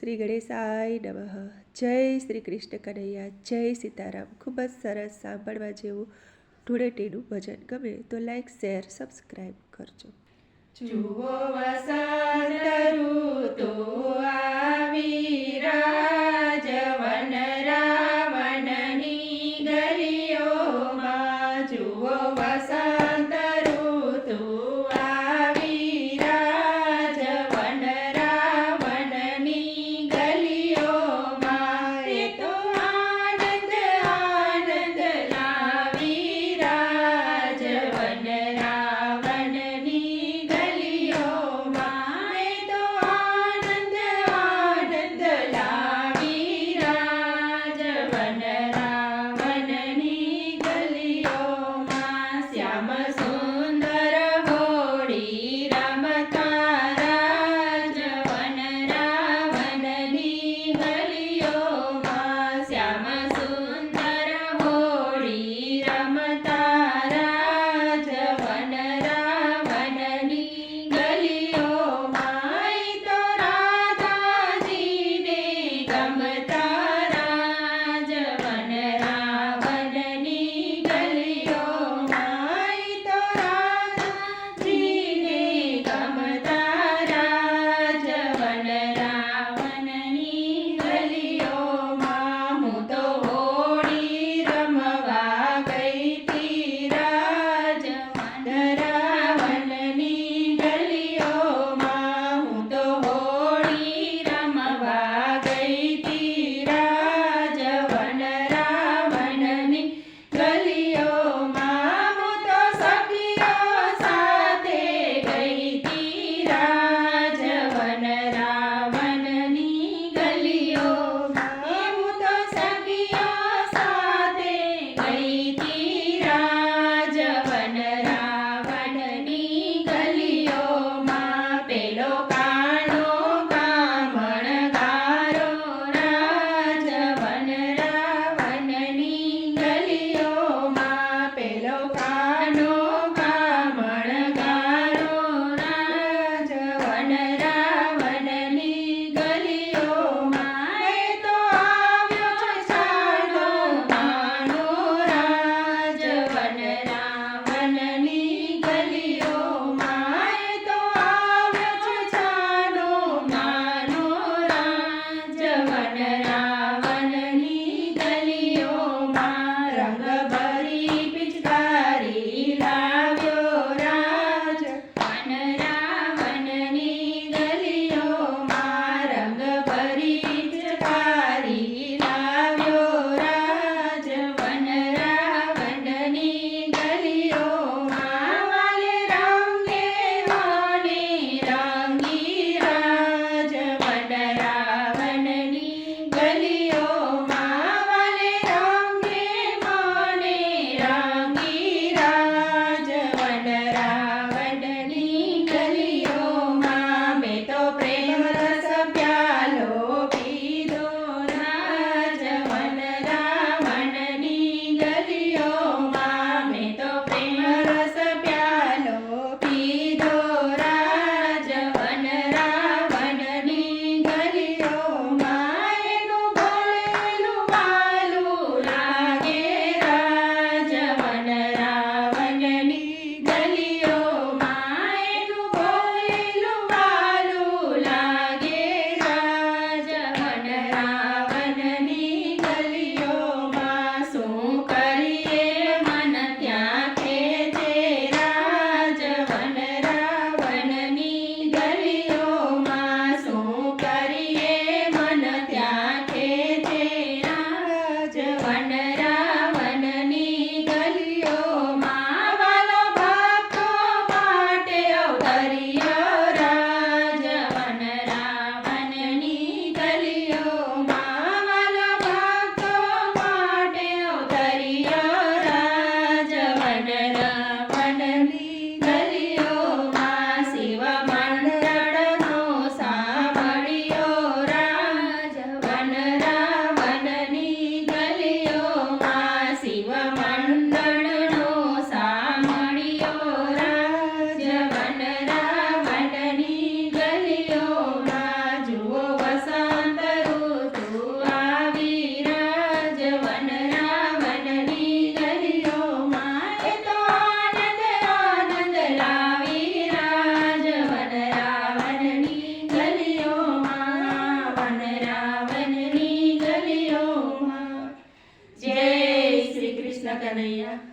શ્રી ગણેશાય નમઃ. જય શ્રી કૃષ્ણ કનૈયા, જય સીતારામ. ખૂબ જ સરસ સાંભળવા જેવું ધૂળેટીનું ભજન ગમે તો લાઈક, શેર, સબસ્ક્રાઈબ કરજો. જુઓ વસંત ઋતુ આવી, રાજવન રાવણની ગલીઓમાં. જુઓ વસંત ઋતુ આવી, રાજવન રાવણની ગલીઓમાં. એ તો આનંદ આનંદ લાવી, રાજવન રાવણની ગલીઓમાં. એ તો આનંદ આનંદ લાવી, રાજવન રાવણની ગલીઓમાં. શ્યામ સુંદર હોળી રમતા, રાજવન રાવણની ગલીઓમાં. શ્યામ સુંદર હોળી રમતા, રાજવન રાવણની ગલીઓમાં. ઈ તો રાધાજીને ગમતા, રાજવન રાવણની ગલીઓમાં. ઈ તો કનૈયા